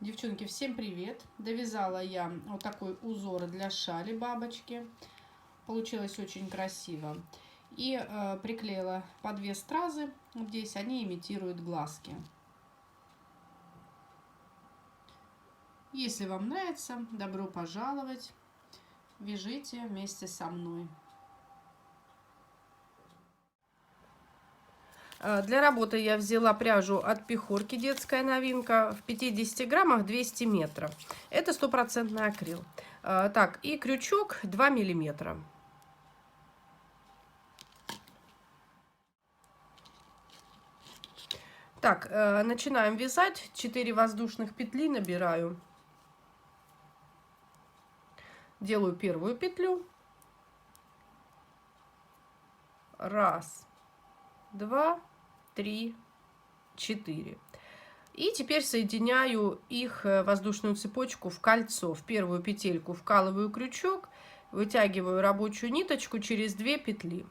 Девчонки, всем привет! Довязала я вот такой узор для шали бабочки. Получилось очень красиво. И приклеила по 2 стразы. Здесь они имитируют глазки. Если вам нравится, добро пожаловать. Вяжите вместе со мной. Для работы я взяла пряжу от Пехорки, детская новинка, в 50 граммах 200 метров. Это 100% акрил. Так, и крючок 2 миллиметра. Так, начинаем вязать. 4 воздушных петли набираю. Делаю первую петлю. Раз, два, три, 4. И теперь соединяю их воздушную цепочку в кольцо. В первую петельку вкалываю крючок, вытягиваю рабочую ниточку через 2 петли.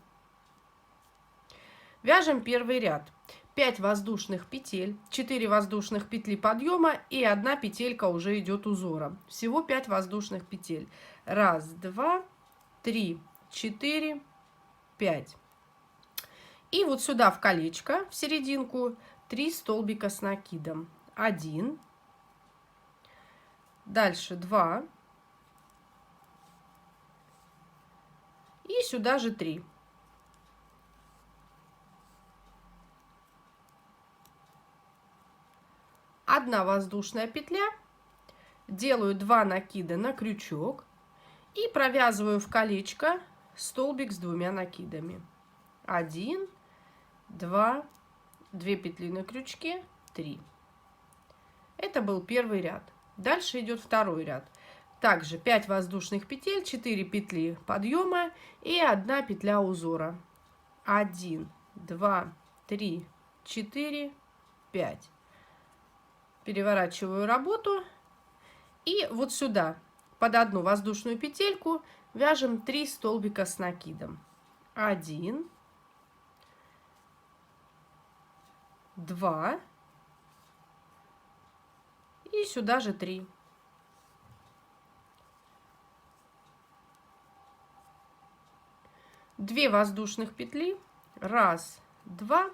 Вяжем первый ряд. 5 воздушных петель, 4 воздушных петли подъема и 1 петелька уже идет узором. Всего 5 воздушных петель. Раз, два, три, 4, 5. И вот сюда в колечко, в серединку, 3 столбика с накидом. 1, дальше 2 и сюда же 3. Одна воздушная петля, делаю 2 накида на крючок и провязываю в колечко столбик с 2 накидами. 1, 2, 2 петли на крючке, 3. Это был первый ряд. Дальше идет второй ряд. Также 5 воздушных петель, 4 петли подъема и 1 петля узора. 1, 2, 3, 4, 5. Переворачиваю работу. И вот сюда под одну воздушную петельку вяжем 3 столбика с накидом. 1, 2 и сюда же 3. Две воздушных петли. Раз, два.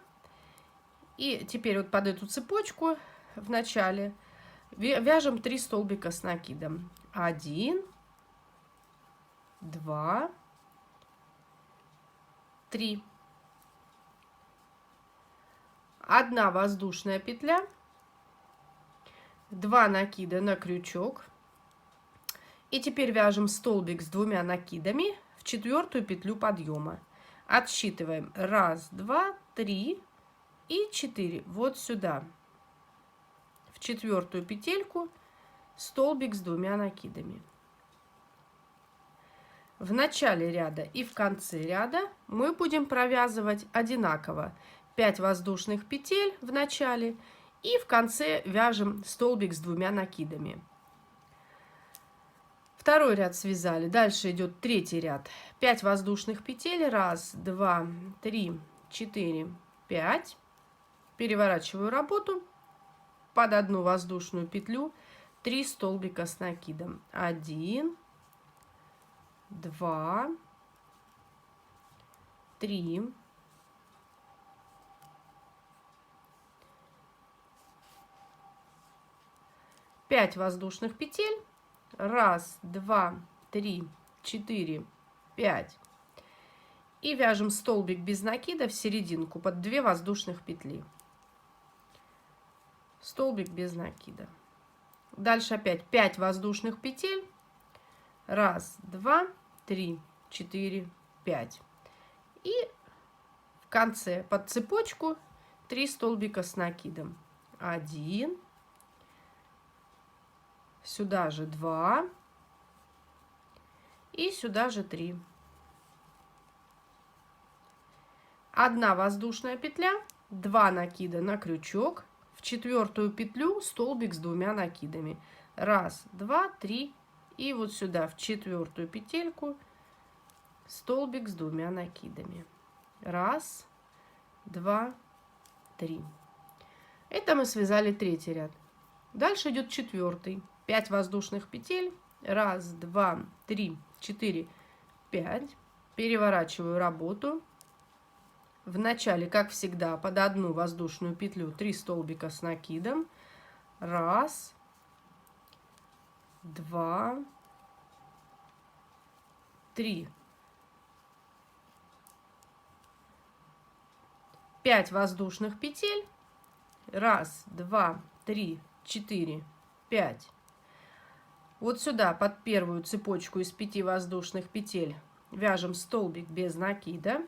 И теперь вот под эту цепочку в начале вяжем 3 столбика с накидом. 1, 2, 3. Одна воздушная петля, 2 накида на крючок. И теперь вяжем столбик с 2 накидами в 4-ю петлю подъема. Отсчитываем 1, 2, 3 и 4. Вот сюда. В 4-ю петельку столбик с 2 накидами. В начале ряда и в конце ряда мы будем провязывать одинаково. 5 воздушных петель в начале и в конце вяжем столбик с 2 накидами. Второй ряд связали. Дальше идет третий ряд. 5 воздушных петель. 1, 2, 3, 4, 5. Переворачиваю работу. Под одну воздушную петлю 3 столбика с накидом. 1, 2, 3, 5 воздушных петель. 1, 2, 3, 4, 5. И вяжем столбик без накида в серединку под 2 воздушных петли. Столбик без накида. Дальше опять 5 воздушных петель. 1, 2, 3, 4, 5. И в конце под цепочку 3 столбика с накидом. 1, сюда же 2 и сюда же 3. Одна воздушная петля, 2 накида на крючок, в 4-ю петлю столбик с 2 накидами. 1, 2, 3 и вот сюда в 4-ю петельку столбик с 2 накидами. 1, 2, 3. Это мы связали третий ряд. Дальше идет четвертый. 5 воздушных петель. 1, 2, 3, 4, 5. Переворачиваю работу. В начале, как всегда, под одну воздушную петлю 3 столбика с накидом. 1, 2, 3. 5 воздушных петель. 1, 2, 3, 4, 5. Вот сюда под первую цепочку из 5 воздушных петель вяжем столбик без накида.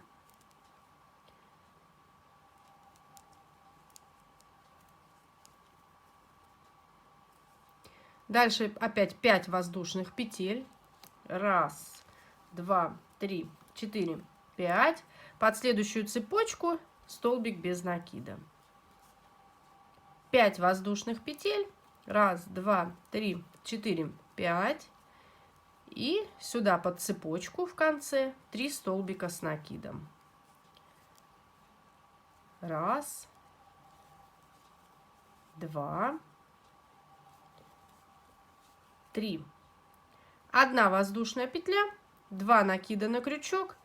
Дальше опять 5 воздушных петель. 1, 2, 3, 4, 5. Под следующую цепочку столбик без накида. 5 воздушных петель. 1, 2, 3, 4, 5. И сюда под цепочку в конце 3 столбика с накидом. 1, 2, 3. 1 воздушная петля, 2 накида на крючок,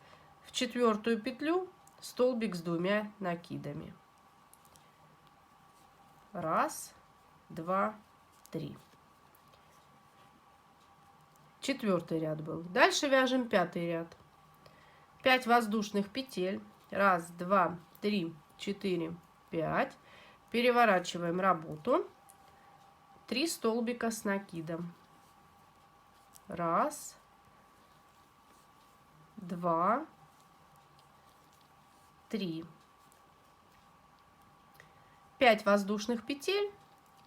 в четвертую петлю столбик с 2 накидами. 1, 2, 3. Четвертый ряд был. Дальше вяжем пятый ряд. 5 воздушных петель. 1, 2, 3, 4, 5. Переворачиваем работу. 3 столбика с накидом. 1, 2, 3. 5 воздушных петель.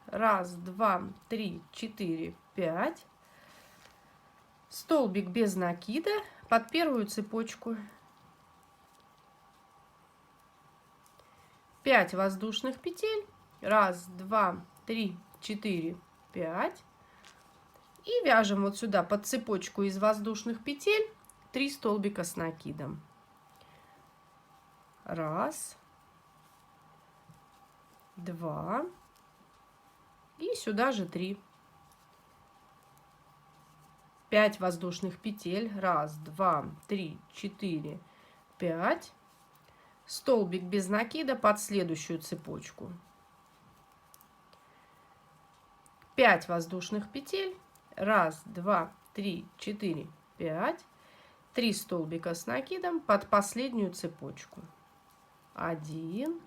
1, 2, 3, 4, 5. Столбик без накида под первую цепочку. 5 воздушных петель. 1, 2, 3, 4, 5. И вяжем вот сюда под цепочку из воздушных петель 3 столбика с накидом. 1, 2. И сюда же 3. 5 воздушных петель. 1, 2, 3, 4, 5. Столбик без накида под следующую цепочку. 5 воздушных петель. 1, 2, 3, 4, 5. 3 столбика с накидом под последнюю цепочку. 1,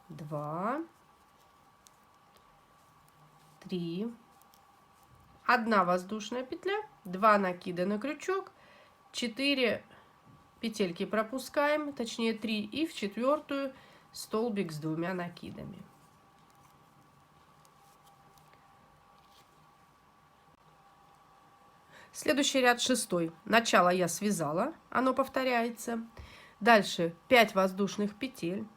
2, 3. 1 воздушная петля, 2 накида на крючок, 4 петельки пропускаем, точнее 3, и в четвертую столбик с 2 накидами. Следующий ряд шестой. Начало я связала, оно повторяется. Дальше 5 воздушных петель.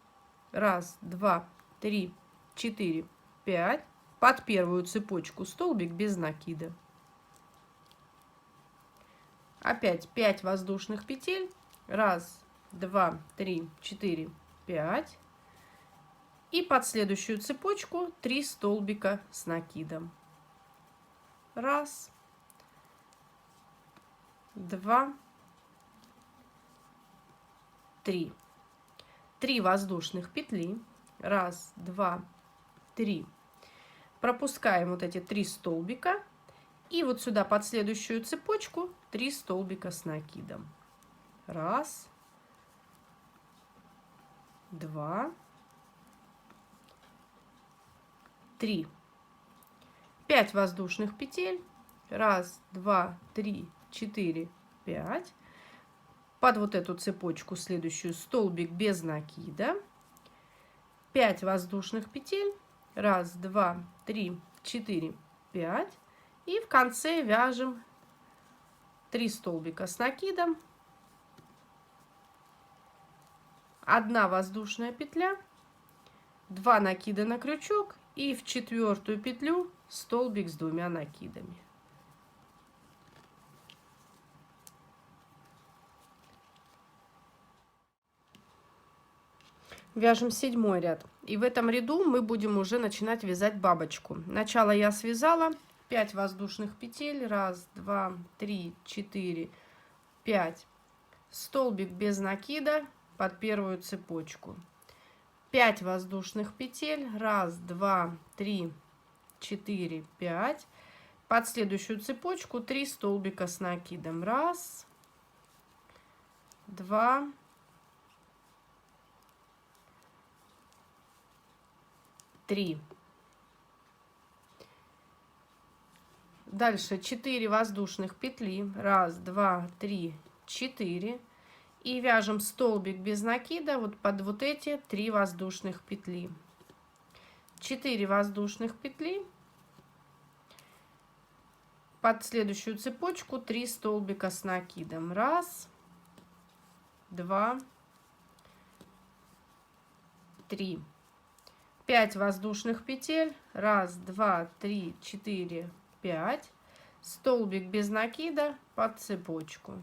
1, 2, 3, 4, 5. Под первую цепочку столбик без накида. Опять 5 воздушных петель. 1, 2, 3, 4, 5. И под следующую цепочку 3 столбика с накидом. 1, 2, 3. 3 воздушных петли. 1, 2, 3. Пропускаем вот эти 3 столбика. И вот сюда под следующую цепочку 3 столбика с накидом. 1, 2, 3. 5 воздушных петель. 1, 2, 3, 4, 5. Под вот эту цепочку следующую столбик без накида. 5 воздушных петель. 1, 2, 3, 4, 5. И в конце вяжем 3 столбика с накидом. 1 воздушная петля. 2 накида на крючок. И в четвертую петлю столбик с 2 накидами. Вяжем седьмой ряд. И в этом ряду мы будем уже начинать вязать бабочку. Начало я связала 5 воздушных петель. 1, 2, 3, 4, 5. Столбик без накида под первую цепочку. 5 воздушных петель. 1, 2, 3, 4, 5. Под следующую цепочку 3 столбика с накидом. 1, 2, 3. Дальше 4 воздушных петли. 1, 2, 3, 4. И вяжем столбик без накида вот под вот эти 3 воздушных петли. 4 воздушных петли. Под следующую цепочку 3 столбика с накидом. 1, 2, 3. 5 воздушных петель. 1, 2, 3, 4, 5. Столбик без накида под цепочку.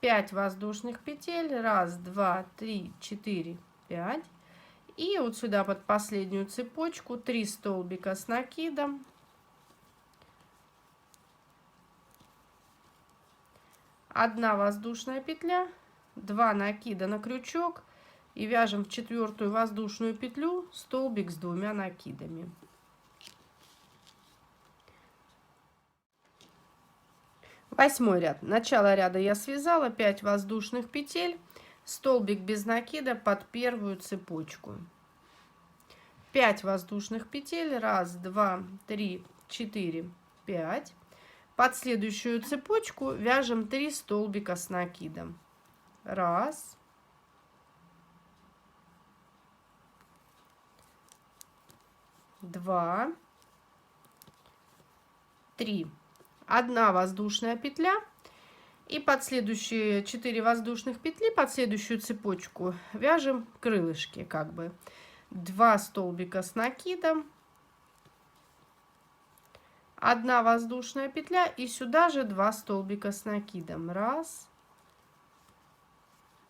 5 воздушных петель. 1, 2, 3, 4, 5. И вот сюда под последнюю цепочку 3 столбика с накидом. 1 воздушная петля, 2 накида на крючок и вяжем в 4-ю воздушную петлю столбик с 2 накидами. Восьмой ряд. Начало ряда я связала 5 воздушных петель, столбик без накида под первую цепочку. 5 воздушных петель. 1, 2, 3, 4, 5. Под следующую цепочку вяжем 3 столбика с накидом. 1, 2, 3. 1 воздушная петля. И под следующие 4 воздушных петли, под следующую цепочку вяжем крылышки, как бы 2 столбика с накидом, 1 воздушная петля и сюда же 2 столбика с накидом. 1,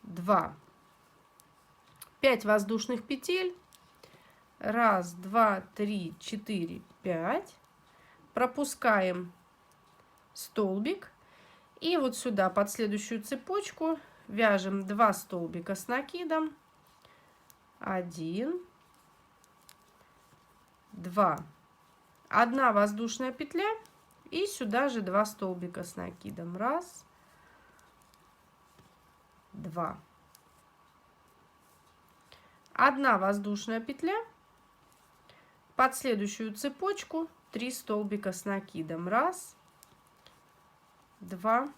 2. 5 воздушных петель. 1, 2, 3, 4, 5. Пропускаем столбик. И вот сюда под следующую цепочку вяжем 2 столбика с накидом. 1, 2. 1 воздушная петля и сюда же 2 столбика с накидом. 1, 2. 1 воздушная петля. Под следующую цепочку 3 столбика с накидом. 1, 2,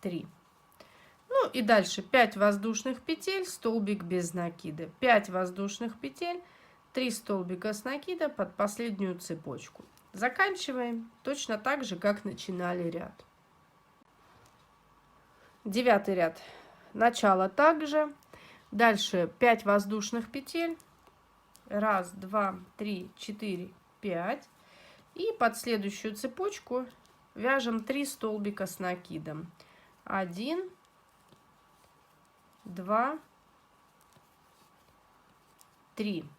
3. Ну и дальше 5 воздушных петель, столбик без накида. 5 воздушных петель, 3 столбика с накида под последнюю цепочку. Заканчиваем точно так же, как начинали ряд. 9 ряд. Начало также. Дальше 5 воздушных петель. 1, 2, 3, 4, 5. И под следующую цепочку вяжем 3 столбика с накидом. 1, 2, 3.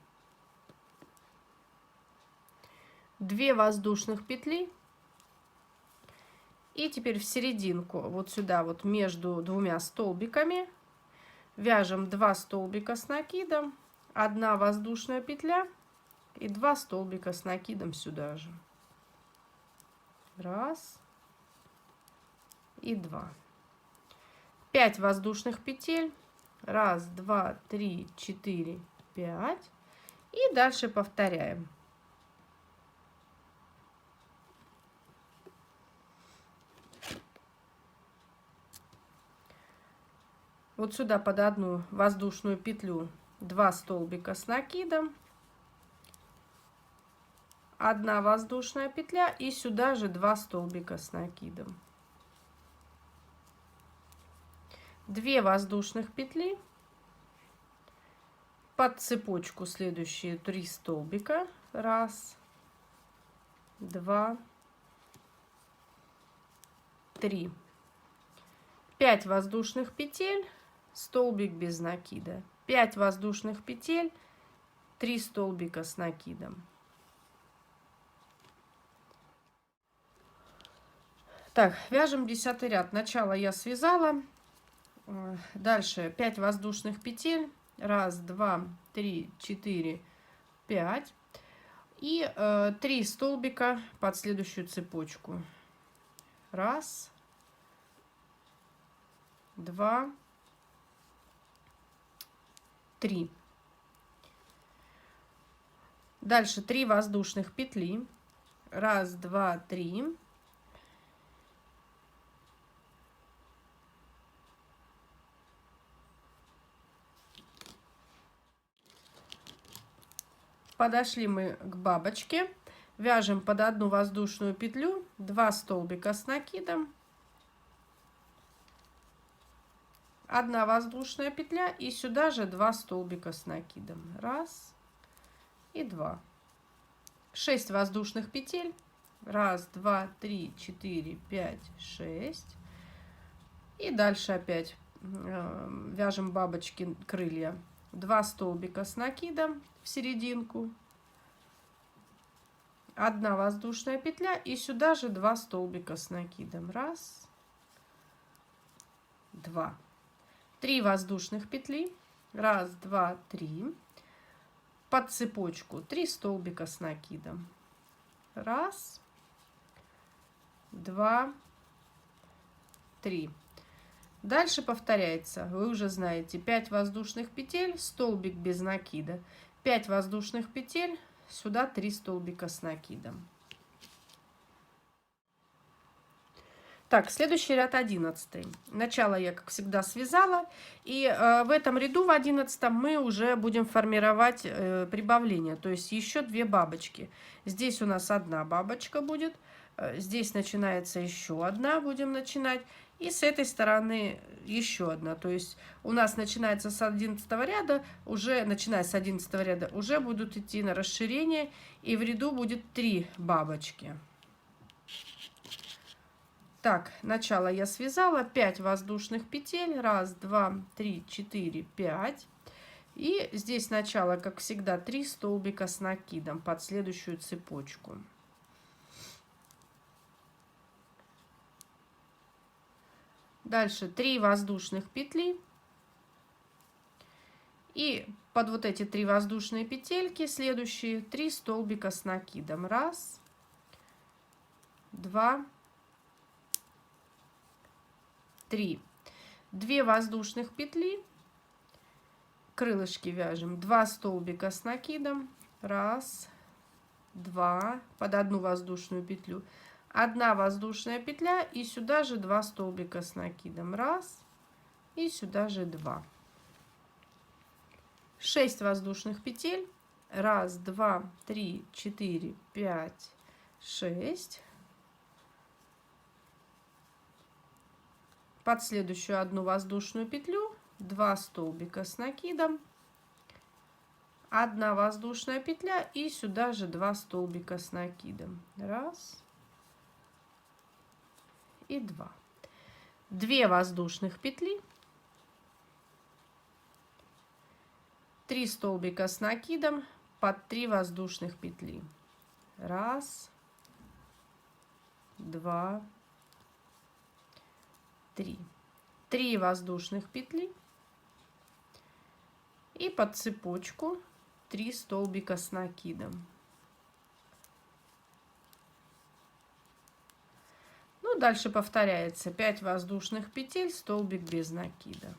2 воздушных петли. И теперь в серединку, вот сюда, вот между 2 столбиками, вяжем 2 столбика с накидом, 1 воздушная петля и 2 столбика с накидом сюда же. 1 и 2. 5 воздушных петель. 1, 2, 3, 4, 5. И дальше повторяем. Вот сюда под 1 воздушную петлю 2 столбика с накидом, 1 воздушная петля и сюда же 2 столбика с накидом. 2 воздушных петли. Под цепочку следующие 3 столбика. 1, 2, 3. 5 воздушных петель, столбик без накида. 5 воздушных петель, 3 столбика с накидом. Так, вяжем 10 ряд. Начало я связала. Дальше 5 воздушных петель. 1, 2, 3, 4, 5. И 3 столбика под следующую цепочку. 1, 2, 3. Дальше 3 воздушных петли. 1, 2, 3. Подошли мы к бабочке. Вяжем под одну воздушную петлю 2 столбика с накидом. 1 воздушная петля и сюда же 2 столбика с накидом. 1 и 2. 6 воздушных петель. 1, 2, 3, 4, 5, 6. И дальше опять вяжем бабочки крылья. 2 столбика с накидом в серединку. 1 воздушная петля и сюда же 2 столбика с накидом. 1, 2. 3 воздушных петли. 1, 2, 3. Под цепочку 3 столбика с накидом. 1, 2, 3. Дальше повторяется. Вы уже знаете. 5 воздушных петель, столбик без накида. 5 воздушных петель, сюда 3 столбика с накидом. Так, следующий ряд 11. Начало я, как всегда, связала. И в этом ряду, в 11, мы уже будем формировать прибавление. То есть еще 2 бабочки. Здесь у нас 1 бабочка будет. Здесь начинается еще 1. Будем начинать. И с этой стороны еще 1. То есть у нас начинается с 11 ряда. Начиная с 11 ряда, уже будут идти на расширение. И в ряду будет 3 бабочки. Так, начало я связала. 5 воздушных петель. 1, 2, 3, 4, 5. И здесь начало, как всегда, 3 столбика с накидом под следующую цепочку. Дальше 3 воздушных петли. И под вот эти 3 воздушные петельки следующие 3 столбика с накидом. 1, 2, 3. 2 воздушных петли. Крылышки вяжем. 2 столбика с накидом. 1, 2. Под 1 воздушную петлю. 1 воздушная петля и сюда же 2 столбика с накидом. 1 и сюда же 2. 6 воздушных петель. 1, 2, 3, 4, 5, 6. Под следующую 1 воздушную петлю 2 столбика с накидом. 1 воздушная петля и сюда же 2 столбика с накидом. 1 и 2. 2 воздушных петли. 3 столбика с накидом под 3 воздушных петли. 1, 2, 3. 3 воздушных петли. И под цепочку 3 столбика с накидом. Ну, дальше повторяется 5 воздушных петель, столбик без накида.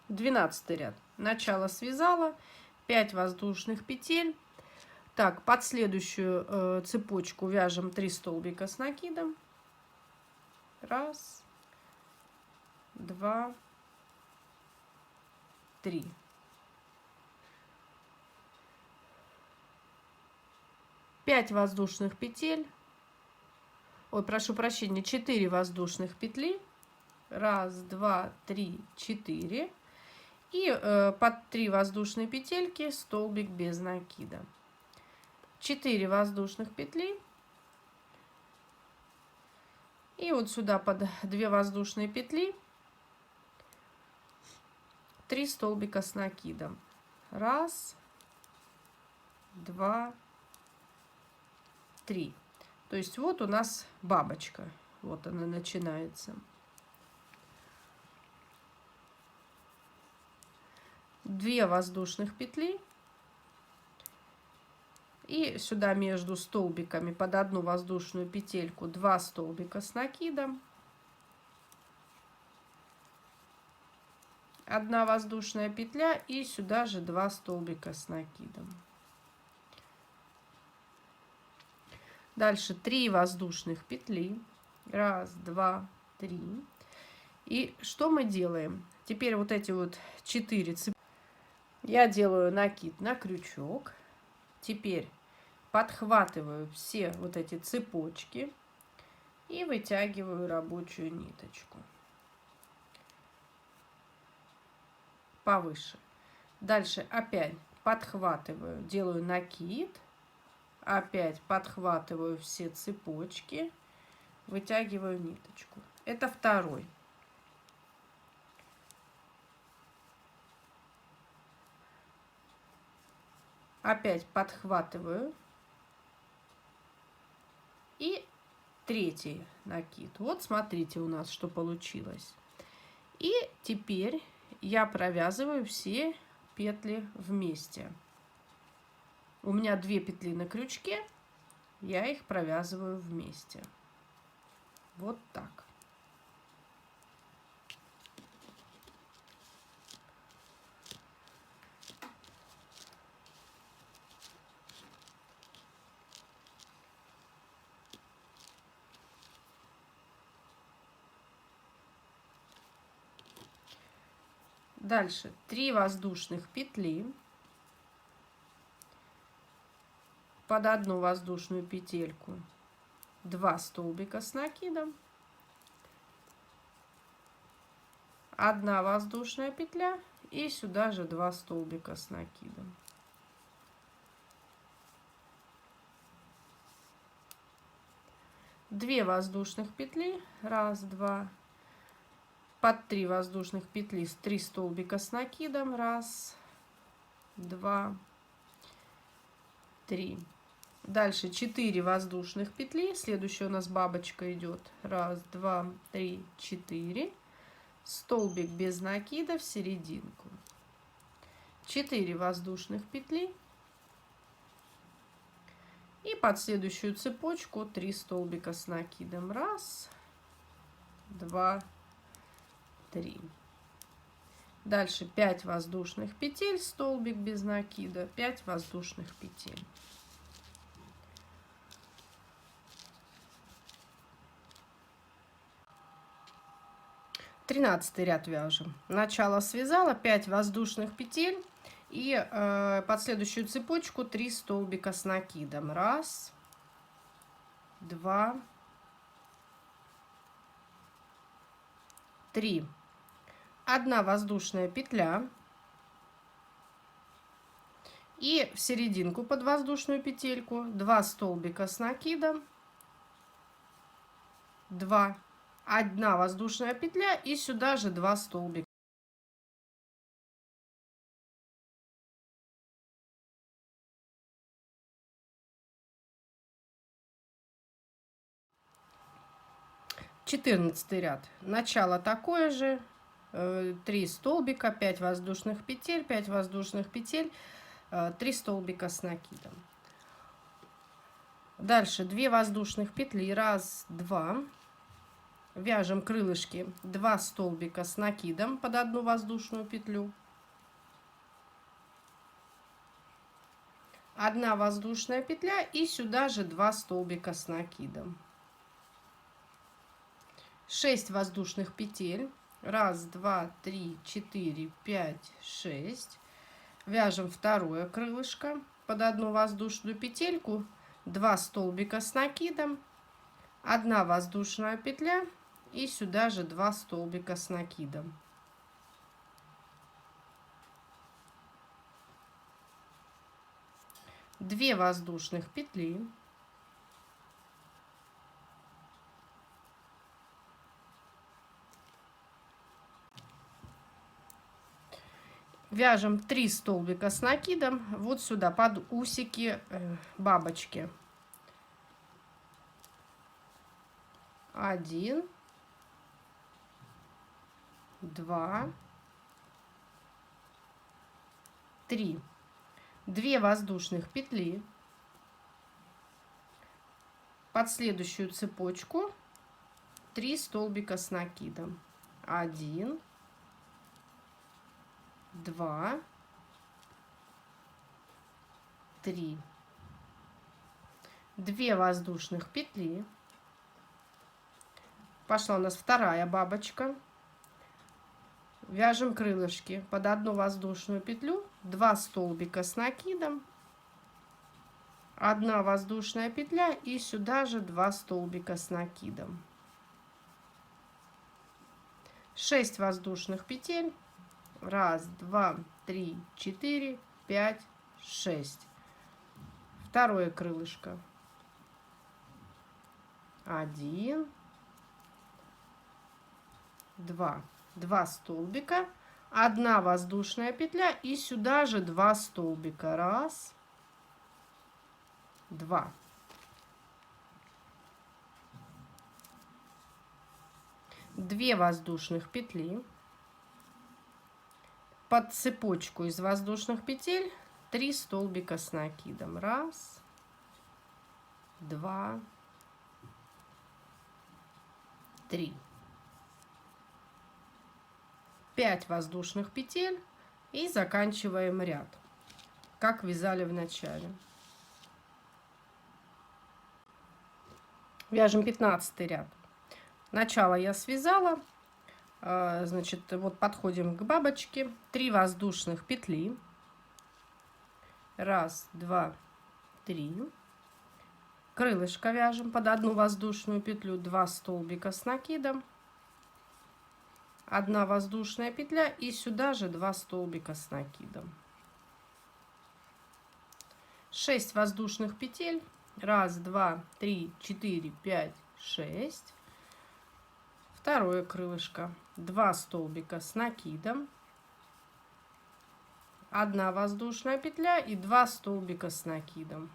12 ряд. Начало связала, 5 воздушных петель. Так, под следующую цепочку вяжем 3 столбика с накидом. 1, 2, 3. 5 воздушных петель. Ой, прошу прощения, 4 воздушных петли. 1, 2, 3, 4. И под 3 воздушные петельки столбик без накида. 4 воздушных петли. И вот сюда под 2 воздушные петли 3 столбика с накидом. Раз, два, три. То есть вот у нас бабочка. Вот она начинается. 2 воздушных петли. И сюда между столбиками под одну воздушную петельку 2 столбика с накидом. 1 воздушная петля и сюда же 2 столбика с накидом. Дальше 3 воздушных петли. Раз, два, три. И что мы делаем? Теперь вот эти вот 4 цепи. Я делаю накид на крючок. Теперь подхватываю все вот эти цепочки и вытягиваю рабочую ниточку повыше. Дальше опять подхватываю, делаю накид, опять подхватываю все цепочки, вытягиваю ниточку. Это второй. Опять подхватываю. И третий накид. Вот смотрите у нас, что получилось. И теперь я провязываю все петли вместе. У меня 2 петли на крючке, я их провязываю вместе. Вот так. Дальше 3 воздушных петли. Под одну воздушную петельку 2 столбика с накидом. 1 воздушная петля и сюда же 2 столбика с накидом. Две воздушных петли. Раз, два. Под 3 воздушных петли 3 столбика с накидом. Раз, два, три. Дальше 4 воздушных петли. Следующая у нас бабочка идет. Раз, два, три, 4. Столбик без накида в серединку. 4 воздушных петли. И под следующую цепочку 3 столбика с накидом. Раз, два, 3. Дальше 5 воздушных петель, столбик без накида, 5 воздушных петель. Тринадцатый ряд вяжем. Начало связала, 5 воздушных петель и под следующую цепочку 3 столбика с накидом. Раз, два, 3. 1 воздушная петля. И в серединку под воздушную петельку 2 столбика с накидом. 2. 1 воздушная петля и сюда же 2 столбика. Четырнадцатый ряд. Начало такое же. 3 столбика, 5 воздушных петель, 5 воздушных петель, 3 столбика с накидом. Дальше 2 воздушных петли. Раз, два. Вяжем крылышки. 2 столбика с накидом под 1 воздушную петлю. 1 воздушная петля и сюда же 2 столбика с накидом. 6 воздушных петель. Раз, два, три, 4, 5, 6. Вяжем второе крылышко под 1 воздушную петельку, 2 столбика с накидом, 1 воздушная петля и сюда же 2 столбика с накидом. Две воздушных петли. Вяжем 3 столбика с накидом вот сюда, под усики бабочки. 1, 2, 3. 2 воздушных петли. Под следующую цепочку 3 столбика с накидом. 1, 2, 3. 2 воздушных петли. Пошла у нас вторая бабочка. Вяжем крылышки под одну воздушную петлю, 2 столбика с накидом, 1 воздушная петля и сюда же 2 столбика с накидом. 6 воздушных петель. 1, 2, 3, 4, 5, 6. Второе крылышко. 1, 2. 2 столбика, 1 воздушная петля и сюда же 2 столбика. 1, 2. 2 воздушных петли. Под цепочку из воздушных петель 3 столбика с накидом. 1, 2, 3. 5 воздушных петель и заканчиваем ряд, как вязали в начале. Вяжем 15 ряд. Начало я связала, значит, вот подходим к бабочке. 3 воздушных петли. 1, 2, 3. Крылышко вяжем под одну воздушную петлю, 2 столбика с накидом. 1 воздушная петля и сюда же 2 столбика с накидом. 6 воздушных петель. 1, 2, 3, 4, 5, 6. Второе крылышко. 2 столбика с накидом. 1 воздушная петля и 2 столбика с накидом.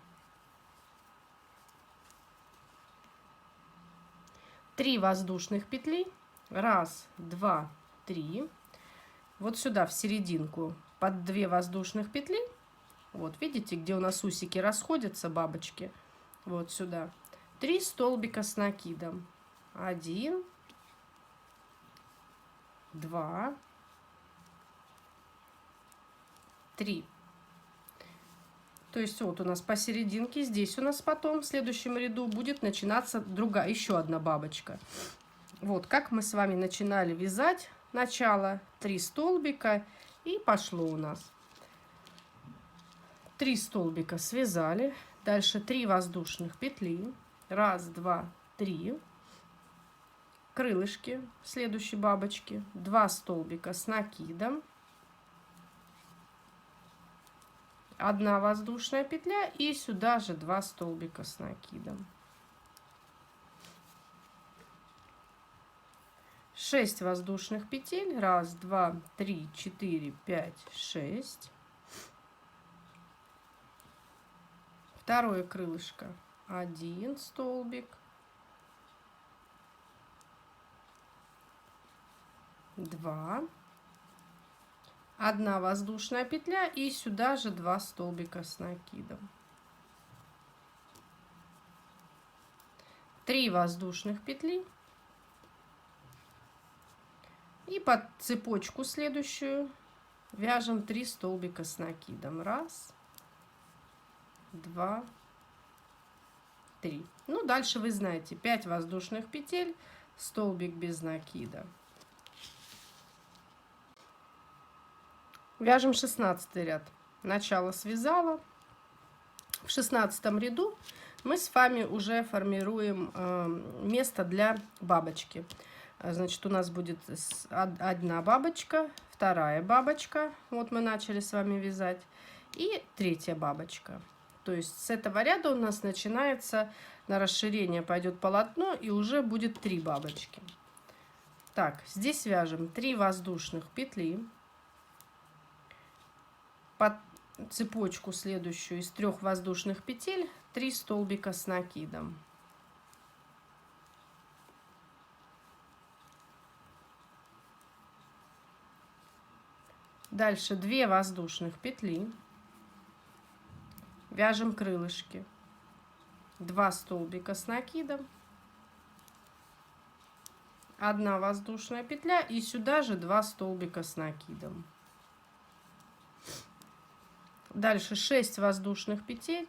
3 воздушных петли. 1, 2, 3. Вот сюда в серединку под 2 воздушных петли. Вот видите, где у нас усики расходятся, бабочки. Вот сюда 3 столбика с накидом. 1, 2, 3. То есть вот у нас посерединке, здесь у нас потом в следующем ряду будет начинаться другая, еще одна бабочка. Вот как мы с вами начинали вязать. Начало 3 столбика и пошло у нас. 3 столбика связали. Дальше 3 воздушных петли. 1, 2, 3. Крылышки следующей бабочки. 2 столбика с накидом. 1 воздушная петля и сюда же 2 столбика с накидом. 6 воздушных петель. 1, 2, 3, 4, 5, 6. Второе крылышко. 1 столбик. 2. 1 воздушная петля и сюда же 2 столбика с накидом. 3 воздушных петли. И под цепочку следующую вяжем 3 столбика с накидом. 1, 2, 3. Ну, дальше вы знаете, 5 воздушных петель, столбик без накида. Вяжем 16 ряд. Начало связала. В 16 ряду мы с вами уже формируем место для бабочки. Значит, у нас будет 1 бабочка, 2 бабочка, вот мы начали с вами вязать, и 3 бабочка. То есть с этого ряда у нас начинается, на расширение пойдет полотно, и уже будет 3 бабочки. Так, здесь вяжем 3 воздушных петли. под цепочку следующую из 3 воздушных петель 3 столбика с накидом. Дальше 2 воздушных петли, вяжем крылышки, 2 столбика с накидом, 1 воздушная петля и сюда же 2 столбика с накидом. Дальше 6 воздушных петель,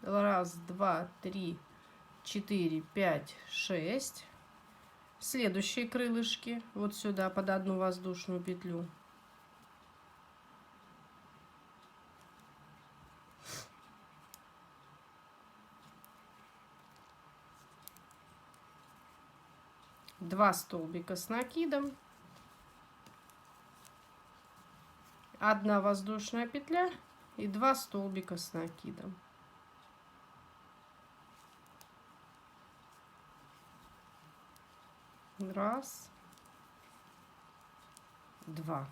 1, 2, 3, 4, 5, 6. Следующие крылышки вот сюда под 1 воздушную петлю. Два столбика с накидом, 1 воздушная петля и 2 столбика с накидом. Раз, два.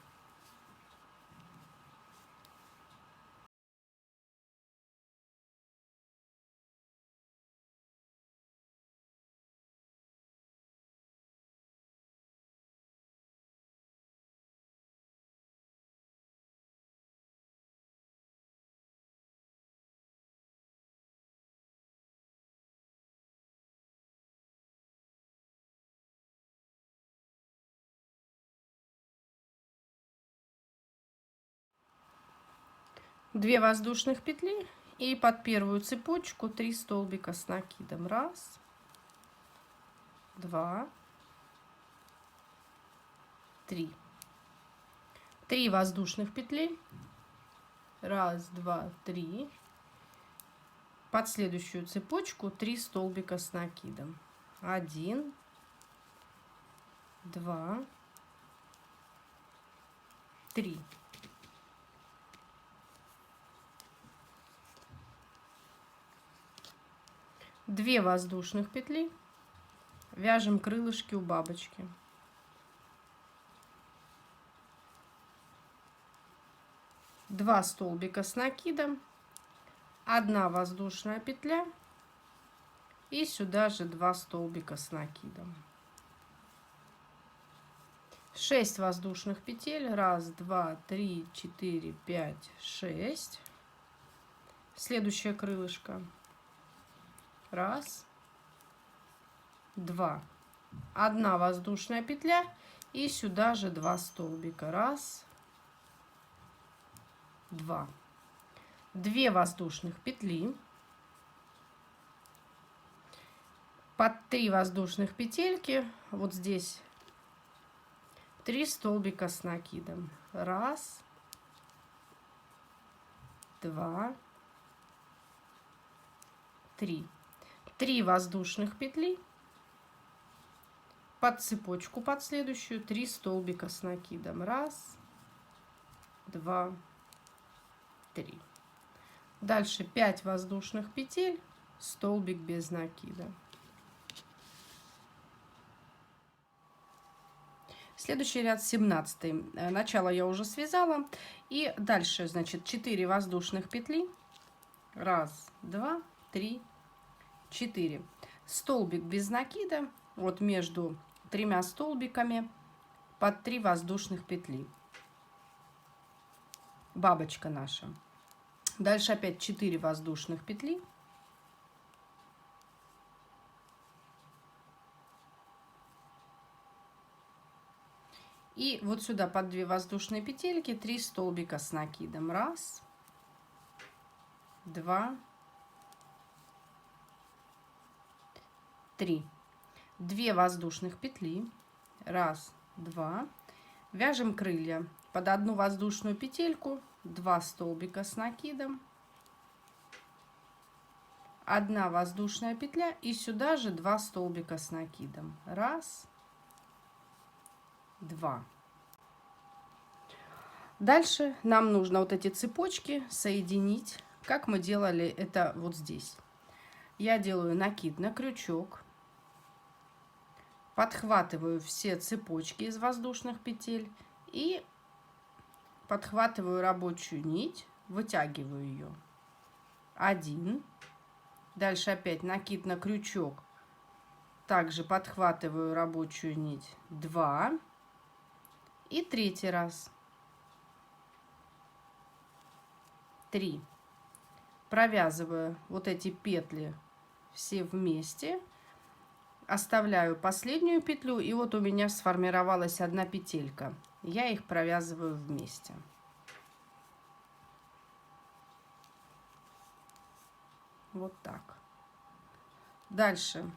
Две воздушных петли и под первую цепочку 3 столбика с накидом. Раз, два, 3. 3 воздушных петли. Раз, два, 3. Под следующую цепочку 3 столбика с накидом. 1, 2, 3. Две воздушных петли, вяжем крылышки у бабочки. Два столбика с накидом, 1 воздушная петля и сюда же 2 столбика с накидом. 6 воздушных петель, 1, 2, 3, 4, 5, 6. Следующее крылышко. Раз, два, 1 воздушная петля и сюда же 2 столбика. Раз, два, 2 воздушных петли, под 3 воздушных петельки вот здесь 3 столбика с накидом. Раз, два, 3. 3 воздушных петли, под цепочку под следующую 3 столбика с накидом. Раз, два, 3. Дальше 5 воздушных петель, столбик без накида. Следующий ряд 17. Начало я уже связала. И дальше, значит, 4 воздушных петли. Раз, два, 3, 4. Столбик без накида. Вот между 3 столбиками под 3 воздушных петли. Бабочка наша. Дальше опять 4 воздушных петли. И вот сюда под 2 воздушные петельки 3 столбика с накидом. Раз, два, 3. 2 воздушных петли. Раз, два. Вяжем крылья. Под 1 воздушную петельку 2 столбика с накидом. 1 воздушная петля и сюда же 2 столбика с накидом. Раз, два. Дальше нам нужно вот эти цепочки соединить, как мы делали это вот здесь. Я делаю накид на крючок, подхватываю все цепочки из воздушных петель и подхватываю рабочую нить, вытягиваю ее. 1. Дальше опять накид на крючок. Также подхватываю рабочую нить. 2. И 3 раз. 3. Провязываю вот эти петли все вместе. Оставляю последнюю петлю, и вот у меня сформировалась одна петелька. Я их провязываю вместе. Вот так. Дальше.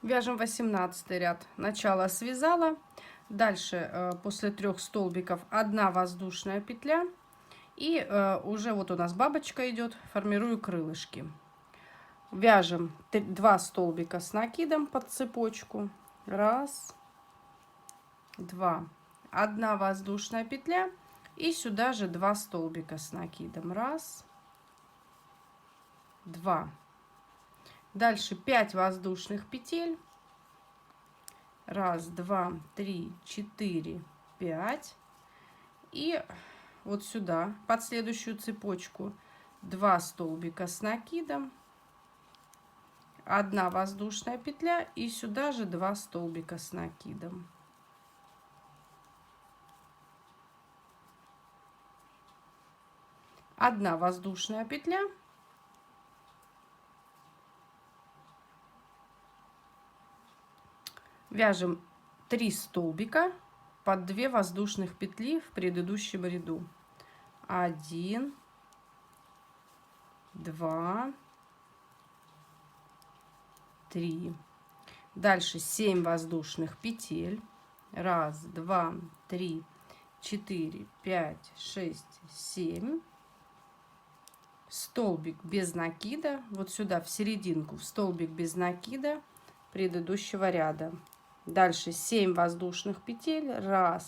Вяжем 18 ряд. Начало связала. Дальше после 3 столбиков 1 воздушная петля. И уже вот у нас бабочка идет. Формирую крылышки. Вяжем 2 столбика с накидом под цепочку. 1, 2. 1 воздушная петля. И сюда же 2 столбика с накидом. 1, 2. Дальше 5 воздушных петель. 1, 2, 3, 4, 5. И вот сюда, под следующую цепочку, 2 столбика с накидом. 1 воздушная петля. И сюда же 2 столбика с накидом. Одна воздушная петля. Вяжем 3 столбика под 2 воздушных петли в предыдущем ряду. 1, 2, 3. Дальше 7 воздушных петель. 1, 2, 3, 4, 5, 6, 7. Столбик без накида. Вот сюда в серединку, в столбик без накида предыдущего ряда. Дальше 7 воздушных петель. 1,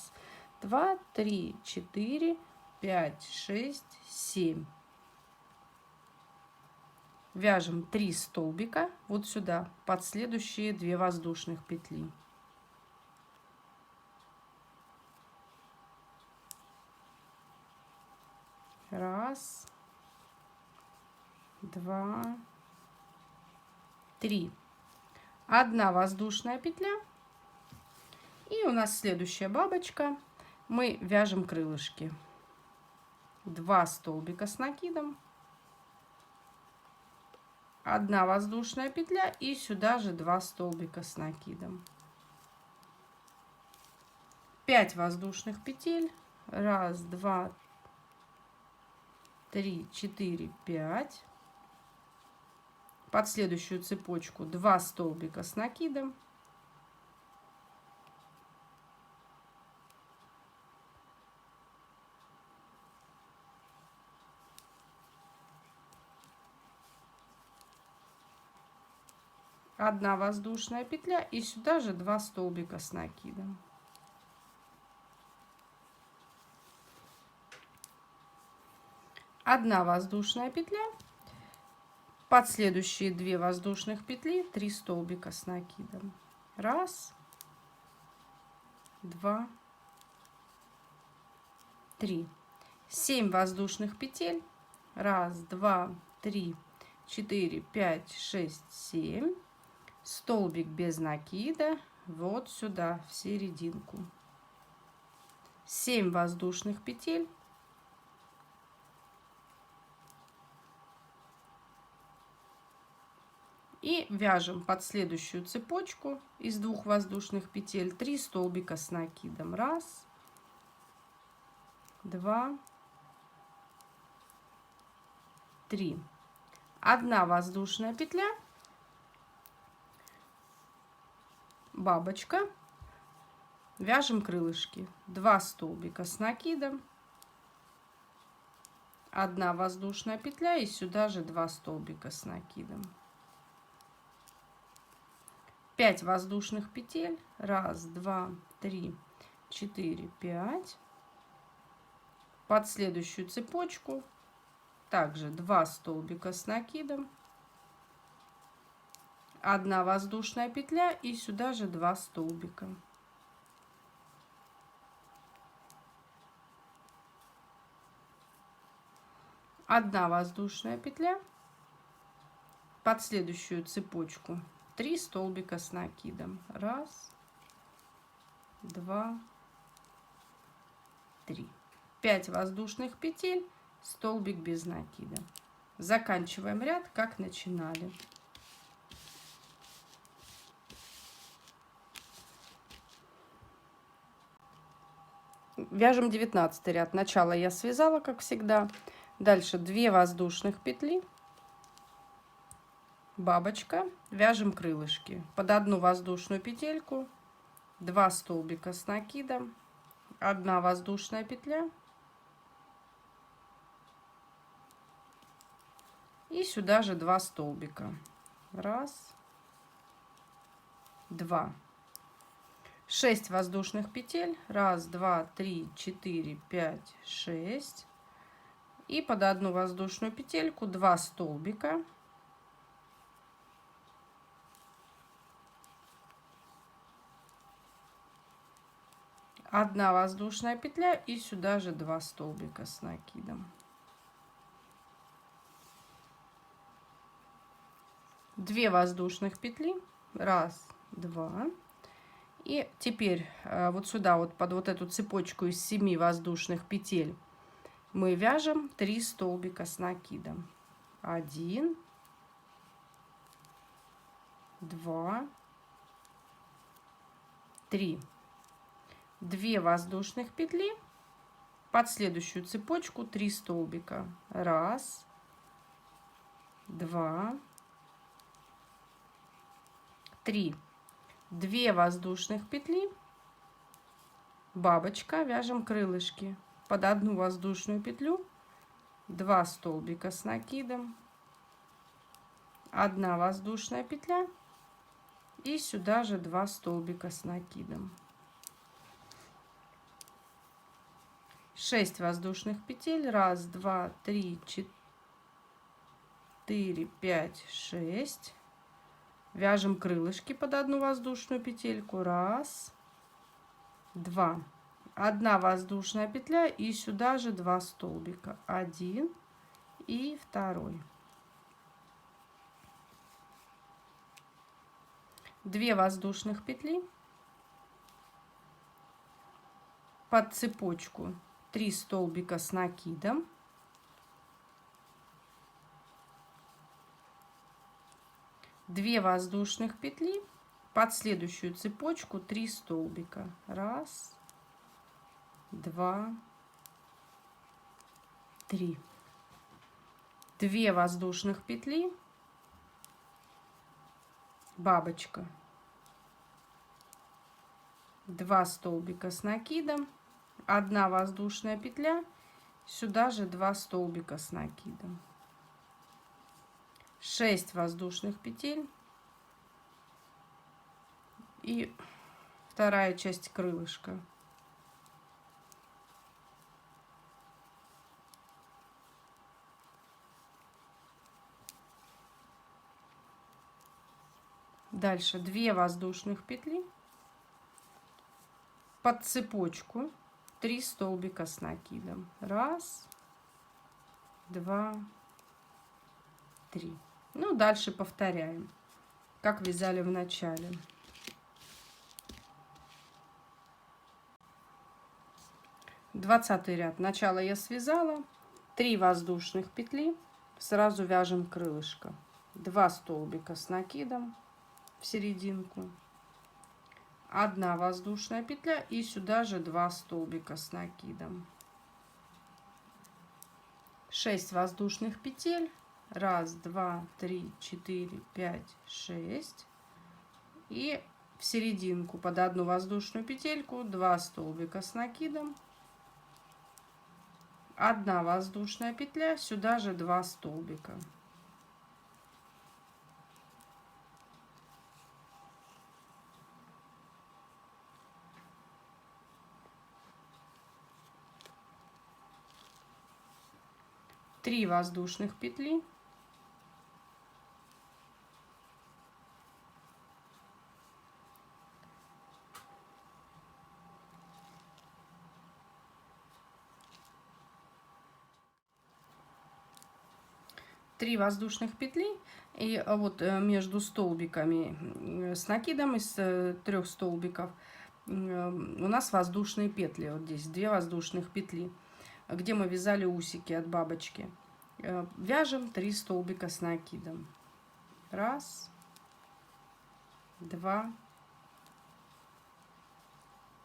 2, 3, 4, 5, 6, 7. Вяжем 3 столбика вот сюда под следующие 2 воздушных петли. Раз, 2, 3. 1 воздушная петля. И у нас следующая бабочка. Мы вяжем крылышки. 2 столбика с накидом. 1 воздушная петля. И сюда же 2 столбика с накидом. 5 воздушных петель. 1, 2, 3, 4, 5. Под следующую цепочку 2 столбика с накидом. 1 воздушная петля. И сюда же 2 столбика с накидом. Одна воздушная петля. Под следующие 2 воздушных петли 3 столбика с накидом. 1, 2, 3. 7 воздушных петель. 1, 2, 3, 4, 5, 6, 7. Столбик без накида вот сюда, в серединку. 7 воздушных петель. И вяжем под следующую цепочку из 2 воздушных петель 3 столбика с накидом. 1, 2, 3. 1 воздушная петля. Бабочка. Вяжем крылышки. 2 столбика с накидом. 1 воздушная петля. И сюда же 2 столбика с накидом. 5 воздушных петель. 1, 2, 3, 4, 5. Под следующую цепочку также 2 столбика с накидом. 1 воздушная петля. И сюда же 2 столбика. 1 воздушная петля, под следующую цепочку 3 столбика с накидом. 1, 2, 3. 5 воздушных петель, столбик без накида. Заканчиваем ряд, как начинали. Вяжем 19 ряд. Начало я связала, как всегда. Дальше 2 воздушных петли, бабочка, вяжем крылышки. Под 1 воздушную петельку 2 столбика с накидом, 1 воздушная петля. И сюда же 2 столбика. 1, 2. 6 воздушных петель. 1, 2, 3, 4, 5, 6. И под 1 воздушную петельку 2 столбика. Одна воздушная петля и сюда же 2 столбика с накидом. 2 воздушных петли. 1, 2. И теперь вот сюда, вот под вот эту цепочку из 7 воздушных петель мы вяжем 3 столбика с накидом. 1, 2, 3. 2 воздушных петли, под следующую цепочку 3 столбика. 1, 2, 3. 2 воздушных петли, бабочка, вяжем крылышки. Под 1 воздушную петлю 2 столбика с накидом, 1 воздушная петля и сюда же 2 столбика с накидом. 6 воздушных петель. 1, 2, 3, 4, 5, 6. Вяжем крылышки под 1 воздушную петельку. 1, 2. 1 воздушная петля и сюда же 2 столбика. 1 и 2. 2 воздушных петли, под цепочку 3 столбика с накидом, 2 воздушных петли, под следующую цепочку 3 столбика. 1, 2, 3. 2 воздушных петли, бабочка, 2 столбика с накидом, 1 воздушная петля, сюда же 2 столбика с накидом. 6 воздушных петель и вторая часть крылышка. Дальше 2 воздушных петли, под цепочку 3 столбика с накидом. 1, 2, 3. Ну, дальше повторяем, как вязали в начале. Двадцатый ряд. Начало я связала. 3 воздушных петли. Сразу вяжем крылышко. 2 столбика с накидом в серединку. 1 воздушная петля и сюда же 2 столбика с накидом. 6 воздушных петель. 1, 2, 3, 4, 5, 6. И в серединку под 1 воздушную петельку 2 столбика с накидом. 1 воздушная петля, сюда же 2 столбика. Три воздушных петли. 3 воздушных петли, и вот между столбиками с накидом из 3 столбиков у нас воздушные петли. Вот здесь 2 воздушных петли, где мы вязали усики от бабочки. Вяжем 3 столбика с накидом. 1, 2,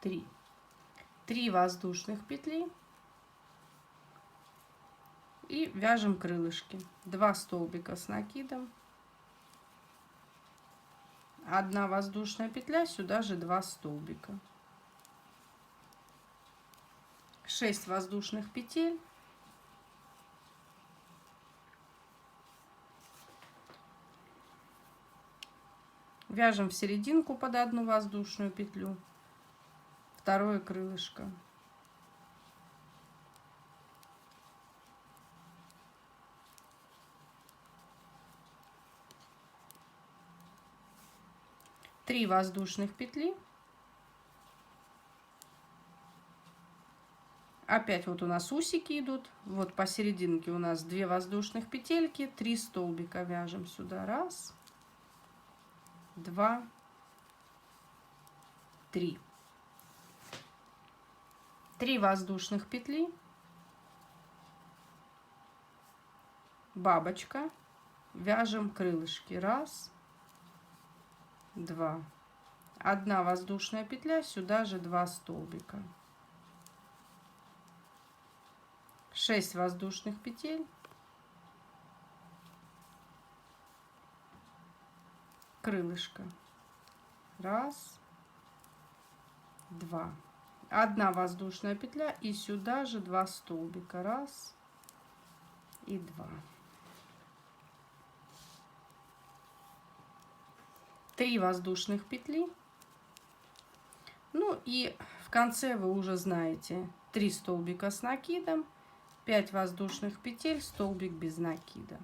3. 3 воздушных петли. И вяжем крылышки. 2 столбика с накидом. 1 воздушная петля, сюда же 2 столбика. 6 воздушных петель. Вяжем в серединку под 1 воздушную петлю, второе крылышко. Три воздушных петли. Опять вот у нас усики идут. Вот посерединке у нас 2 воздушных петельки, 3 столбика вяжем сюда. 1, 2, 3. 3 воздушных петли. Бабочка. Вяжем крылышки. 1, 2. 1 воздушная петля, сюда же 2 столбика. 6 воздушных петель. Крылышко. 1, 2. 1 воздушная петля и сюда же 2 столбика. 1 и 2. 3 воздушных петли. Ну и в конце вы уже знаете 3 столбика с накидом, 5 воздушных петель, столбик без накида.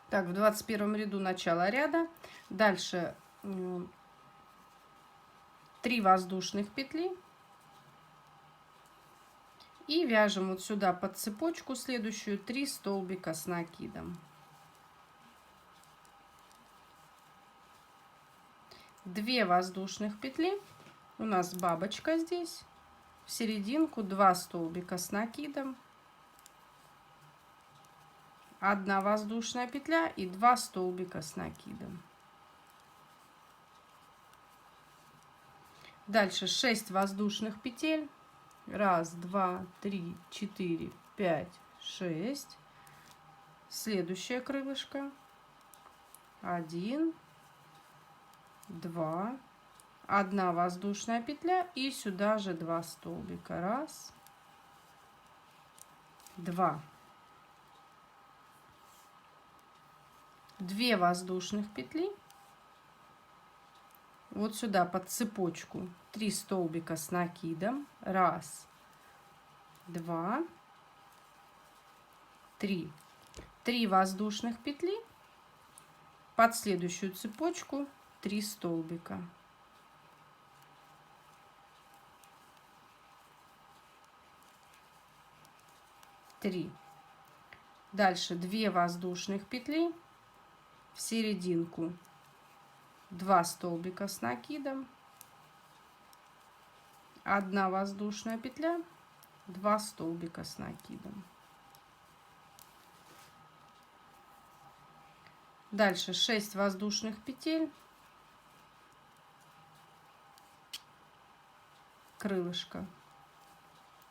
Так, в 21 ряду начало ряда. Дальше 3 воздушных петли. И вяжем вот сюда под цепочку следующую 3 столбика с накидом. 2 воздушных петли. У нас бабочка здесь. В серединку 2 столбика с накидом. 1 воздушная петля и 2 столбика с накидом. Дальше 6 воздушных петель. 1, 2, 3, 4, 5, 6. Следующее крылышко. 1, 2. 1 воздушная петля и сюда же 2 столбика. 1, 2. 2 воздушных петли. Вот сюда под цепочку 3 столбика с накидом. 1, 2, 3. 3 воздушных петли. Под следующую цепочку 3 столбика. 3. Дальше 2 воздушных петли. В серединку 2 столбика с накидом, 1 воздушная петля, 2 столбика с накидом. Дальше 6 воздушных петель, крылышко.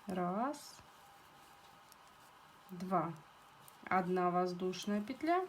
1, 2. 1 воздушная петля.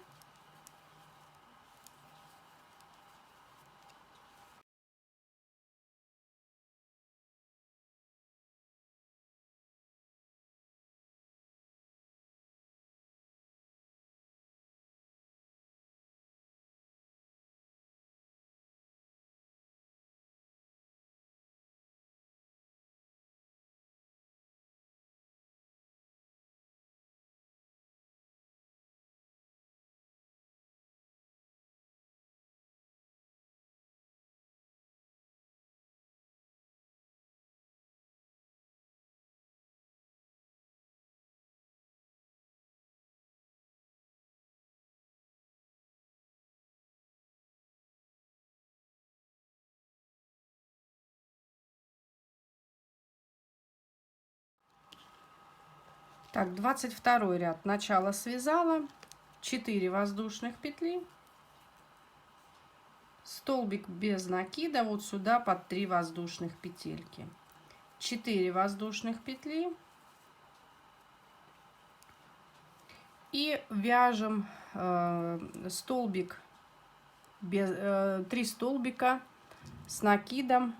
Так, 22 ряд. Начало связала, 4 воздушных петли, столбик без накида вот сюда под 3 воздушных петельки, 4 воздушных петли и вяжем столбик без 3 столбика с накидом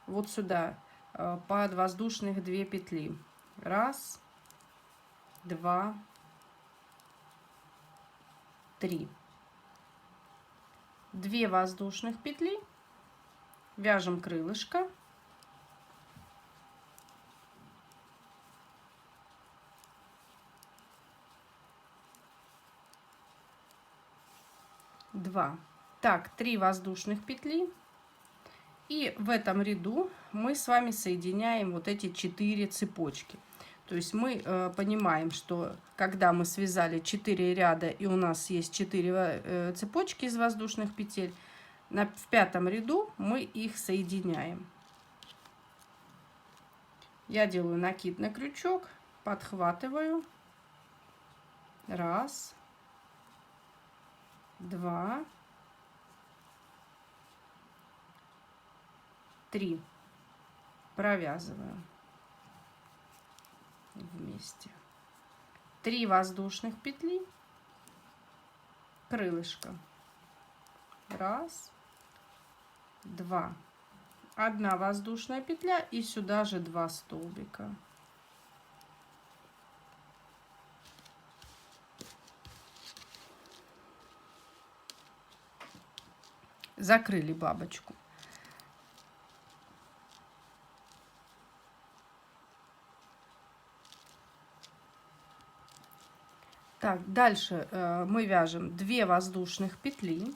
вот сюда под воздушных 2 петли. Раз, два, три. 2 воздушных петли, вяжем крылышко, два. Так, 3 воздушных петли, и в этом ряду мы с вами соединяем вот эти 4 цепочки. То есть мы понимаем, что когда мы связали 4 ряда и у нас есть 4 цепочки из воздушных петель, в 5-м ряду мы их соединяем. Я делаю накид на крючок, подхватываю. Раз, два, три. Провязываю вместе. 3 воздушных петли, крылышко. Раз, два. 1 воздушная петля и сюда же 2 столбика. Закрыли бабочку. Так, дальше мы вяжем 2 воздушных петли.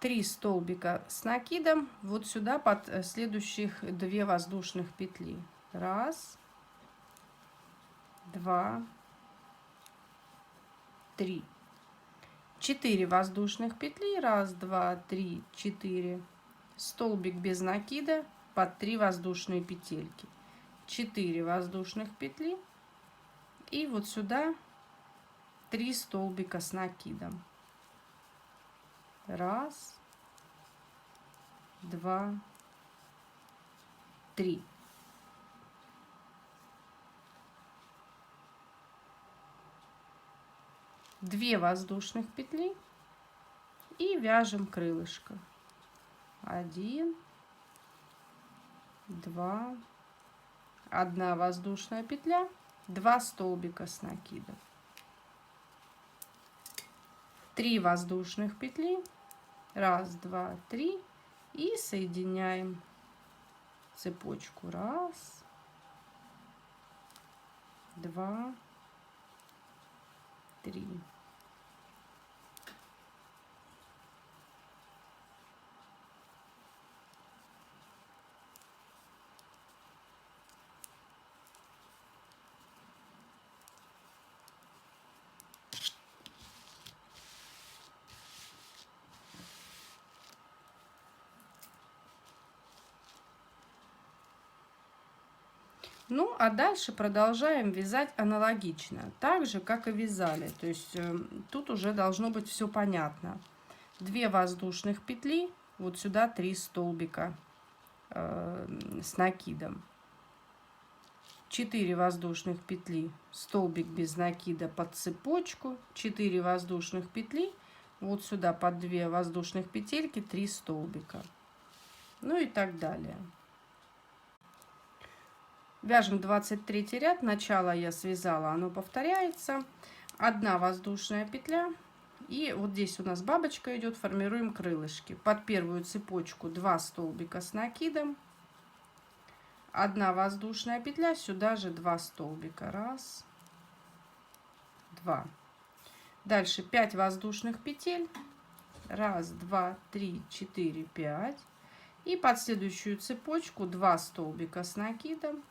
Три столбика с накидом вот сюда под следующих 2 воздушных петли. Раз, два, три. 4 воздушных петли. Раз, два, три, 4. Столбик без накида под 3 воздушные петельки. 4 воздушных петли. И вот сюда 3 столбика с накидом. Раз, два, три. Две воздушных петли и вяжем крылышко. 1, 2, 1 воздушная петля, 2 столбика с накидом. 3 воздушных петли. Раз, два, три. И соединяем цепочку. Раз, два, три. Ну, а дальше продолжаем вязать аналогично, так же, как и вязали. То есть тут уже должно быть все понятно. 2 воздушных петли, вот сюда 3 столбика с накидом. 4 воздушных петли, столбик без накида под цепочку. 4 воздушных петли, вот сюда под 2 воздушных петельки 3 столбика. Ну и так далее. Вяжем 23 ряд, начало я связала, оно повторяется. 1 воздушная петля, и вот здесь у нас бабочка идет, формируем крылышки. Под первую цепочку 2 столбика с накидом, 1 воздушная петля, сюда же 2 столбика. Раз, два. Дальше 5 воздушных петель. Раз, два, три, 4, 5. И под следующую цепочку 2 столбика с накидом,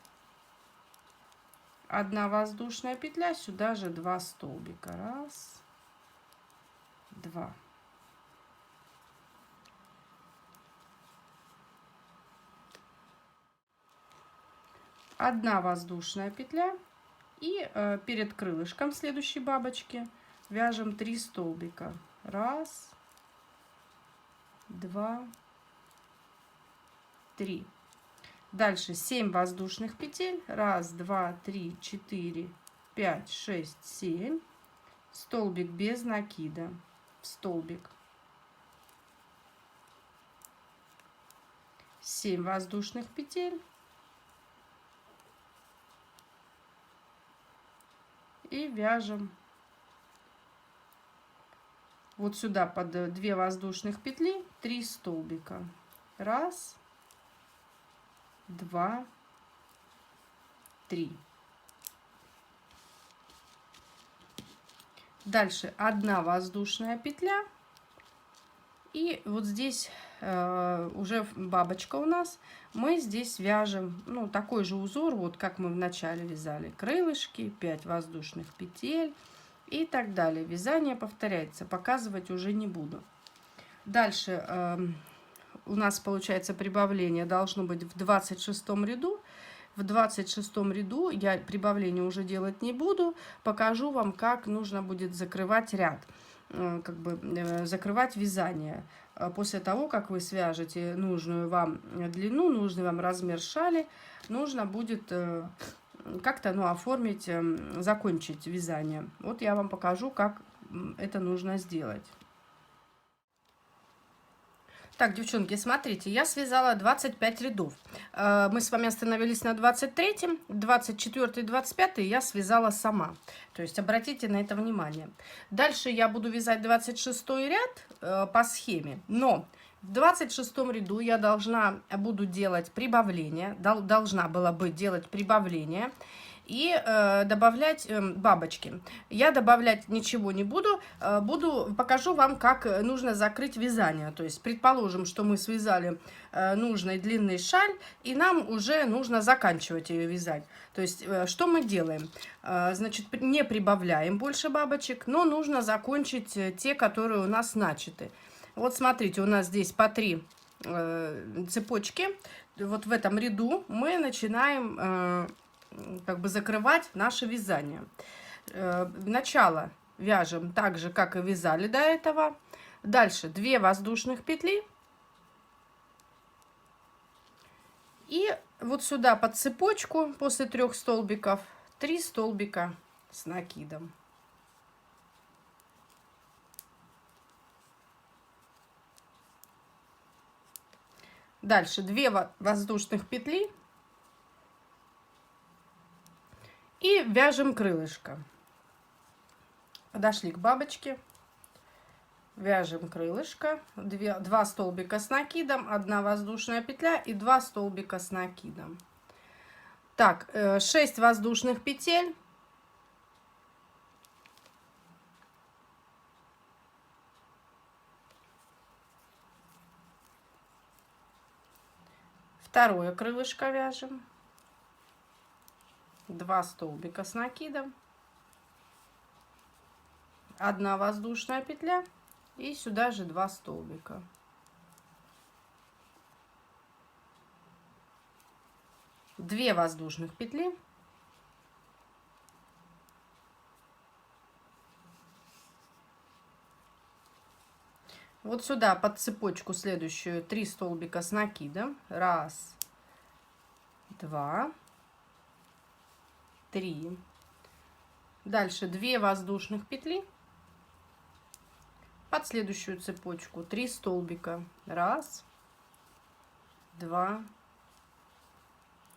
1 воздушная петля, сюда же 2 столбика. 1, 2. Одна воздушная петля. И перед крылышком следующей бабочки вяжем 3 столбика. 1, 2, 3. Дальше 7 воздушных петель. 1, 2, 3, 4, 5, 6, 7. Столбик без накида. В столбик. 7 воздушных петель. И вяжем вот сюда под 2 воздушных петли 3 столбика. 1, 2, 3. Дальше 1 воздушная петля. И вот здесь уже бабочка у нас. Мы здесь вяжем, ну, такой же узор, вот как мы в начале вязали. Крылышки, 5 воздушных петель и так далее. Вязание повторяется, показывать уже не буду. Дальше у нас получается прибавление должно быть в 26 ряду. В 26 ряду я прибавление уже делать не буду. Покажу вам, как нужно будет закрывать ряд. Как бы закрывать вязание. После того, как вы свяжете нужную вам длину, нужный вам размер шали, нужно будет как-то, ну, оформить, закончить вязание. Вот я вам покажу, как это нужно сделать. Так, девчонки, смотрите, я связала 25 рядов. Мы с вами остановились на 23-м, 24-й, 25-й я связала сама. То есть обратите на это внимание. Дальше я буду вязать 26-й ряд по схеме, но в 26-м ряду я буду делать прибавление, должна была бы делать прибавление и добавлять бабочки. Я добавлять ничего не буду, покажу вам, как нужно закрыть вязание. То есть, предположим, что мы связали нужный длинный шаль, и нам уже нужно заканчивать ее вязать. То есть, что мы делаем? Значит, не прибавляем больше бабочек, но нужно закончить те, которые у нас начаты. Вот смотрите, у нас здесь по 3 цепочки. Вот в этом ряду мы начинаем как бы закрывать наше вязание. Начало вяжем так же, как и вязали до этого. Дальше 2 воздушных петли. И вот сюда под цепочку после 3 столбиков 3 столбика с накидом. Дальше 2 воздушных петли. И вяжем крылышко. Подошли к бабочке. Вяжем крылышко. 2 столбика с накидом, 1 воздушная петля и 2 столбика с накидом. Так, 6 воздушных петель. Второе крылышко вяжем. 2 столбика с накидом, 1 воздушная петля и сюда же 2 столбика. Две воздушных петли. Вот сюда под цепочку следующую 3 столбика с накидом. 1, 2, 3. Дальше 2 воздушных петли. Под следующую цепочку 3 столбика. 1, 2,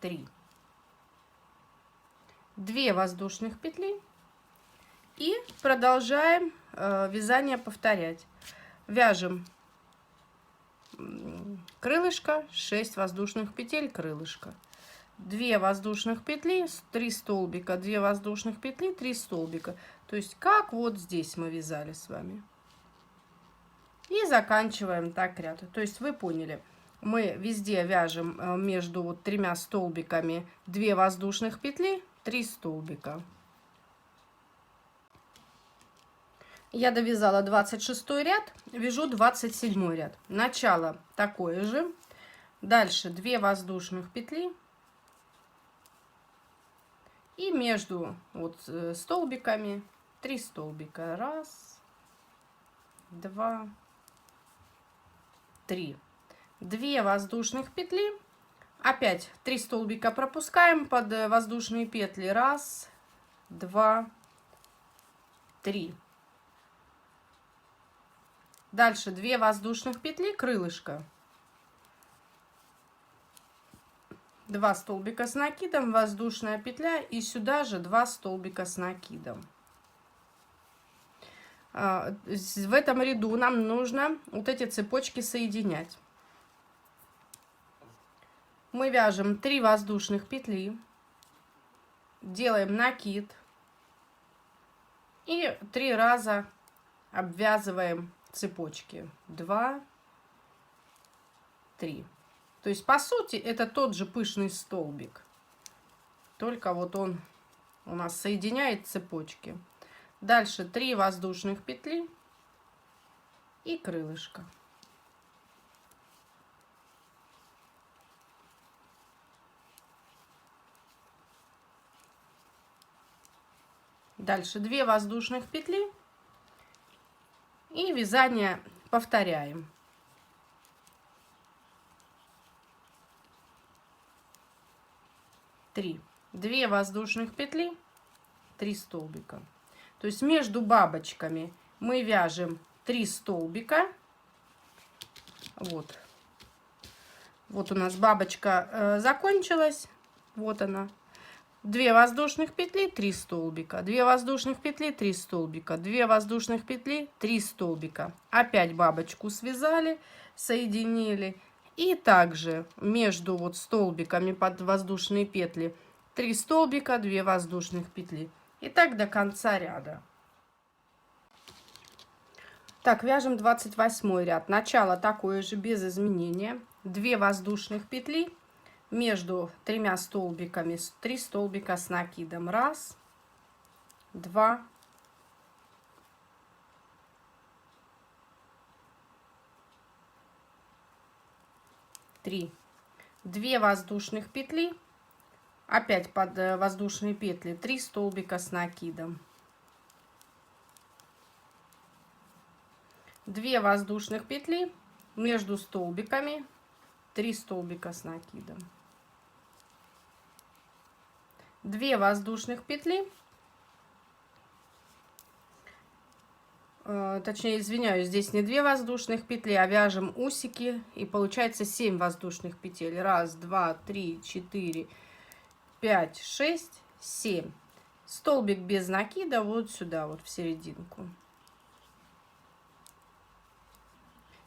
3. 2 воздушных петли. И продолжаем вязание повторять. Вяжем крылышко, 6 воздушных петель, крылышко. 2 воздушных петли, 3 столбика, 2 воздушных петли, 3 столбика. То есть как вот здесь мы вязали с вами. И заканчиваем так ряд. То есть вы поняли, мы везде вяжем между вот 3 столбиками 2 воздушных петли, 3 столбика. Я довязала 26 ряд, вяжу 27 ряд. Начало такое же. Дальше 2 воздушных петли. И между вот столбиками 3 столбика. 1, 2, 3. 2 воздушных петли. Опять 3 столбика пропускаем под воздушные петли. 1, 2, 3. Дальше 2 воздушных петли, крылышко. 2 столбика с накидом, воздушная петля, и сюда же 2 столбика с накидом. В этом ряду нам нужно вот эти цепочки соединять. Мы вяжем 3 воздушных петли, делаем накид и 3 раза обвязываем цепочки. 2, 3. То есть, по сути, это тот же пышный столбик. Только вот он у нас соединяет цепочки. Дальше 3 воздушных петли и крылышко. Дальше 2 воздушных петли и вязание повторяем. 3. 2 воздушных петли, 3 столбика. То есть между бабочками мы вяжем 3 столбика. Вот. Вот у нас бабочка закончилась. Вот она. 2 воздушных петли, 3 столбика. 2 воздушных петли, 3 столбика. 2 воздушных петли, 3 столбика. Опять бабочку связали, соединили. И также между вот столбиками под воздушные петли 3 столбика, 2 воздушных петли. И так до конца ряда. Так, вяжем 28 ряд. Начало такое же, без изменения. 2 воздушных петли. Между 3 столбиками 3 столбика с накидом. 1, 2, 3. 2 воздушных петли. Опять под воздушные петли 3 столбика с накидом. 2 воздушных петли. Между столбиками 3 столбика с накидом. 2 воздушных петли. Точнее, извиняюсь, здесь не 2 воздушных петли, а вяжем усики, и получается 7 воздушных петель. 1, 2, 3, 4, 5, 6, 7. Столбик без накида вот сюда, вот в серединку.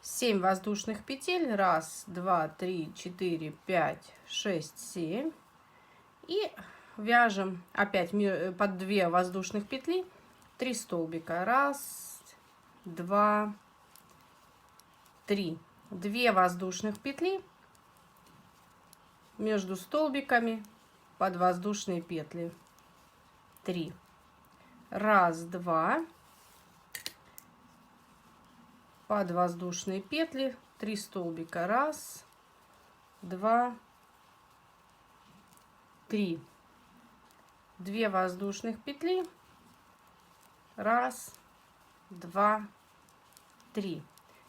7 воздушных петель. 1, 2, 3, 4, 5, 6, 7. И вяжем опять под 2 воздушных петли 3 столбика. 1, 2, 3. 2 воздушных петли между столбиками под воздушные петли. 3. 1, 2. Под воздушные петли 3 столбика. 1, 2, 3. 2 воздушных петли. 1, 2, 3.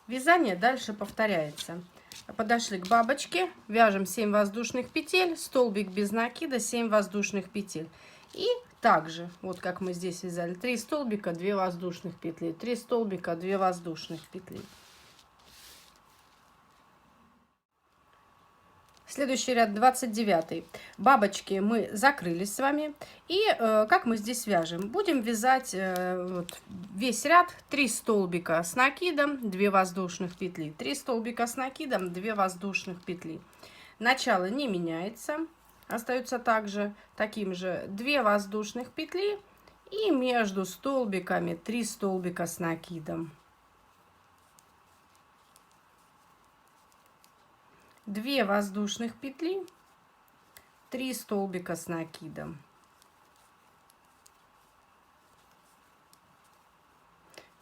Вязание дальше повторяется. Подошли к бабочке, вяжем 7 воздушных петель, столбик без накида, 7 воздушных петель. И также, вот как мы здесь вязали, 3 столбика, 2 воздушных петли, 3 столбика, 2 воздушных петли. Следующий ряд 29. Бабочки мы закрыли с вами. И как мы здесь вяжем? Будем вязать вот, весь ряд 3 столбика с накидом, 2 воздушных петли. 3 столбика с накидом, 2 воздушных петли. Начало не меняется. Остается также таким же 2 воздушных петли. И между столбиками 3 столбика с накидом. 2 воздушных петли, 3 столбика с накидом,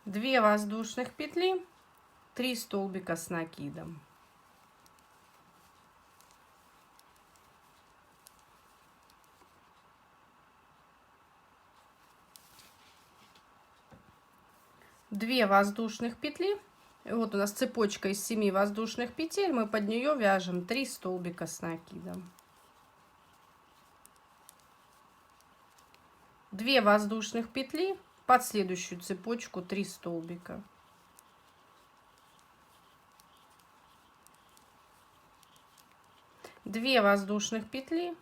2 воздушных петли, 3 столбика с накидом, 2 воздушных петли. И вот у нас цепочка из 7 воздушных петель, мы под нее вяжем 3 столбика с накидом, 2 воздушных петли, под следующую цепочку 3 столбика, 2 воздушных петли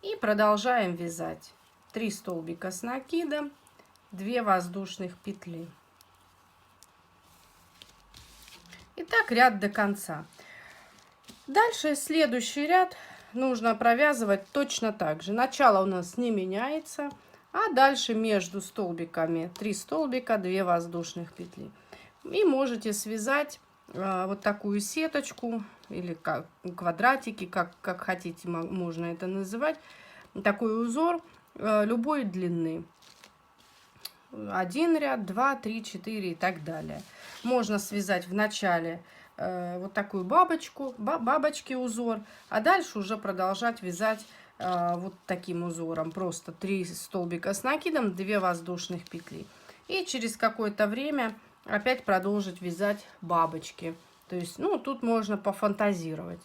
и продолжаем вязать 3 столбика с накидом, 2 воздушных петли. И так ряд до конца. Дальше следующий ряд нужно провязывать точно так же. Начало у нас не меняется, а дальше между столбиками 3 столбика, 2 воздушных петли. И можете связать вот такую сеточку или квадратики, как хотите, можно это называть. Такой узор любой длины. 1 ряд, 2, 3, 4 и так далее. Можно связать в начале вот такую бабочки узор, а дальше уже продолжать вязать вот таким узором. Просто 3 столбика с накидом, 2 воздушных петли. И через какое-то время опять продолжить вязать бабочки. То есть, ну, тут можно пофантазировать.